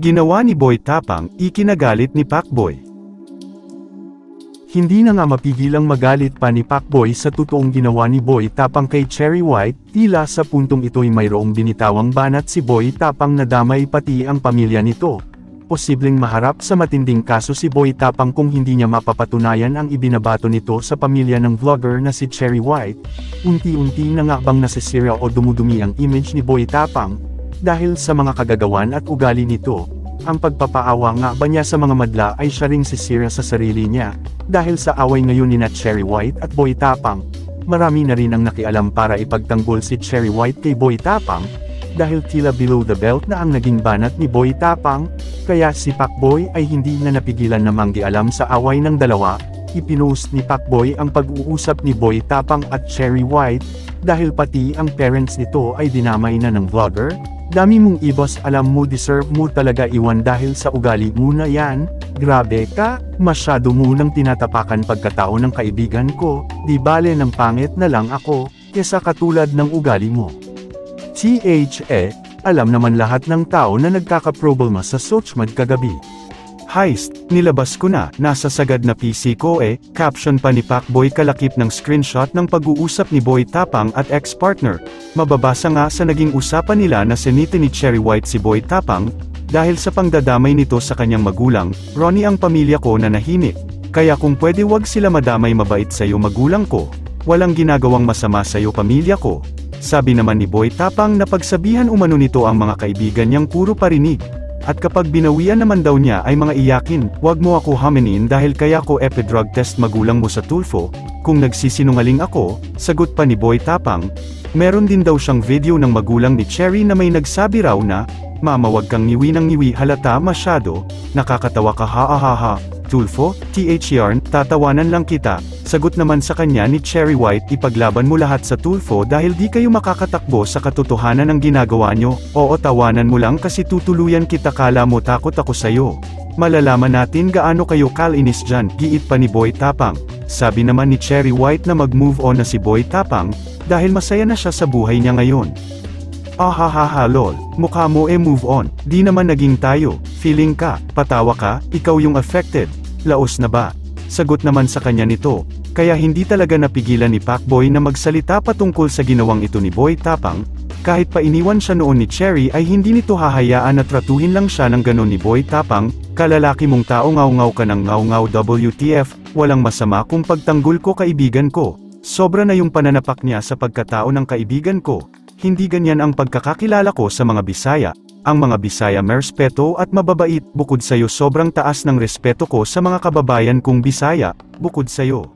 Ginawa ni Boy Tapang, ikinagalit ni Pacboy. Hindi na nga mapigilang magalit pa ni Pacboy sa totoong ginawa ni Boy Tapang kay Cherry White, tila sa puntong ito'y mayroong binitawang banat si Boy Tapang na damay pati ang pamilya nito. Posibleng maharap sa matinding kaso si Boy Tapang kung hindi niya mapapatunayan ang ibinabato nito sa pamilya ng vlogger na si Cherry White. Unti-unti na nga bang nasisira o dumudumi ang image ni Boy Tapang, dahil sa mga kagagawan at ugali nito. Ang pagpapaawa nga ba niya sa mga madla ay siya ring sisira sa sarili niya, dahil sa away ngayon ni Cherry White at Boy Tapang. Marami na rin ang nakialam para ipagtanggol si Cherry White kay Boy Tapang, dahil tila below the belt na ang naging banat ni Boy Tapang, kaya si Pacboy ay hindi na napigilan na manggialam sa away ng dalawa. Ipinost ni Pacboy ang pag-uusap ni Boy Tapang at Cherry White, dahil pati ang parents nito ay dinamay na ng vlogger. Dami mong ibos, alam mo deserve mo talaga iwan dahil sa ugali mo na yan. Grabe ka, masyado mo nang tinatapakan pagkatao ng kaibigan ko, di bale ng pangit na lang ako, kesa katulad ng ugali mo. Alam naman lahat ng tao na nagkakaproblema sa Sochmad kagabi. Heist, nilabas ko na, nasa sagad na PC ko caption pa ni Pacboy kalakip ng screenshot ng pag-uusap ni Boy Tapang at ex-partner. Mababasa nga sa naging usapan nila na sinita ni Cherry White si Boy Tapang, dahil sa pangdadamay nito sa kanyang magulang, Ronnie ang pamilya ko na nahimik. Kaya kung pwede wag sila madamay, mabait sa'yo magulang ko. Walang ginagawang masama sa'yo pamilya ko. Sabi naman ni Boy Tapang na pagsabihan umano nito ang mga kaibigan niyang puro parinig. At kapag binawian naman daw niya ay mga iyakin, wag mo ako haminin dahil kaya ko epi-drug test magulang mo sa Tulfo. Kung nagsisinungaling ako, sagot pa ni Boy Tapang. Meron din daw siyang video ng magulang ni Cherry na may nagsabi raw na, "Mama wag kang ngiwi ng ngiwi, halata masyado, nakakatawa ka ha. Tulfo, yarn, tatawanan lang kita." Sagot naman sa kanya ni Cherry White, "Ipaglaban mo lahat sa Tulfo dahil di kayo makakatakbo sa katotohanan ng ginagawa nyo. Oo, tawanan mo lang kasi tutuluyan kita, kala mo takot ako sayo. Malalaman natin gaano kayo kalinis dyan," giit pa ni Boy Tapang. Sabi naman ni Cherry White na mag-move on na si Boy Tapang, dahil masaya na siya sa buhay niya ngayon. Lol, mukha mo move on, di naman naging tayo, feeling ka, patawa ka, ikaw yung affected, laos na ba? Sagot naman sa kanya nito, kaya hindi talaga napigilan ni Pacboy na magsalita patungkol sa ginawang ito ni Boy Tapang. Kahit pa iniwan siya noon ni Cherry ay hindi nito hahayaan na tratuhin lang siya ng ganon ni Boy Tapang. "Kalalaki mong tao, ngaw-ngaw ka ng ngaw-ngaw, WTF, walang masama kung pagtanggol ko kaibigan ko. Sobra na yung pananapak niya sa pagkatao ng kaibigan ko. Hindi ganyan ang pagkakakilala ko sa mga Bisaya. Ang mga Bisaya merespeto at mababait, bukod sayo sobrang taas ng respeto ko sa mga kababayan kong Bisaya, bukod sayo."